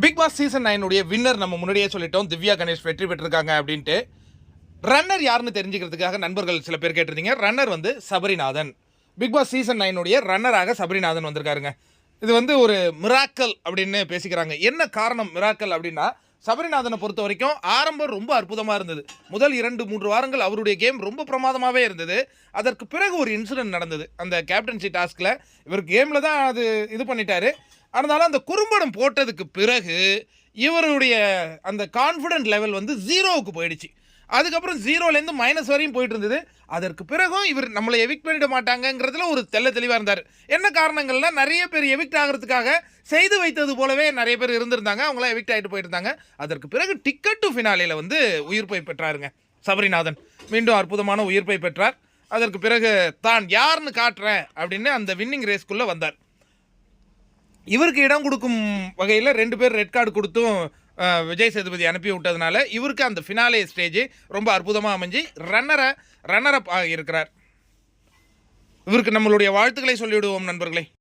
Big Boss season 9 உடைய winner நம்ம முன்னாடியே சொல்லிட்டோம். திவ்யா கணேஷ் வெற்றி பெற்றிருக்காங்க அப்படின்ட்டு. ரன்னர் யாருன்னு தெரிஞ்சுக்கிறதுக்காக நண்பர்கள் சில பேர் கேட்டிருந்தீங்க. ரன்னர் வந்து சபரிநாதன். பிக் பாஸ் சீசன் 9 உடைய ரன்னராக சபரிநாதன் வந்திருக்காருங்க. இது வந்து ஒரு மிராக்கல் அப்படின்னு பேசிக்கிறாங்க. என்ன காரணம் மிராக்கல் அப்படின்னா, சபரிநாதனை பொறுத்த வரைக்கும் ஆரம்பம் ரொம்ப அற்புதமாக இருந்தது. முதல் 2-3 வாரங்கள் அவருடைய கேம் ரொம்ப பிரமாதமாகவே இருந்தது. அதற்கு பிறகு ஒரு இன்சிடென்ட் நடந்தது. அந்த கேப்டன்சி டாஸ்கில் இவர் கேமில் தான் அது இது பண்ணிட்டாரு. அதனால அந்த குறும்படம் போட்டதுக்கு பிறகு இவருடைய அந்த கான்ஃபிடென்ட் லெவல் வந்து 0க்கு போயிடுச்சு. அதுக்கப்புறம் 0லேருந்து மைனஸ் வரையும் போயிட்டு இருந்தது. அதற்கு பிறகும் இவர் நம்மளை எவிக்ட் பண்ணிட மாட்டாங்கங்கிறதுல ஒரு தெளிவாக இருந்தார். என்ன காரணங்கள்னா, நிறைய பேர் எவிக்ட் ஆகிறதுக்காக செய்து வைத்தது போலவே நிறைய பேர் இருந்திருந்தாங்க. அவங்களாம் எவிக்ட் ஆகிட்டு போயிட்டு இருந்தாங்க. அதற்கு பிறகு டிக்கெட் டு ஃபினாலேயில் வந்து உயிர்ப்பை பெற்றாருங்க சபரிநாதன். மீண்டும் அற்புதமான உயிர்ப்பை பெற்றார். அதற்கு பிறகு தான் யாருன்னு காட்டுறேன் அப்படின்னு அந்த வின்னிங் ரேஸ்க்குள்ளே வந்தார். இவருக்கு இடம் கொடுக்கும் வகையில் 2 பேர் ரெட் கார்டு கொடுத்தும் விஜய் சேதுபதி அனுப்பி விட்டதுனால இவருக்கு அந்த ஃபினாலே ஸ்டேஜ் ரொம்ப அற்புதமாக அமைஞ்சு ரன்னர் அப் ஆகியிருக்கிறார். இவருக்கு நம்மளுடைய வாழ்த்துக்களை சொல்லிவிடுவோம் நண்பர்களே.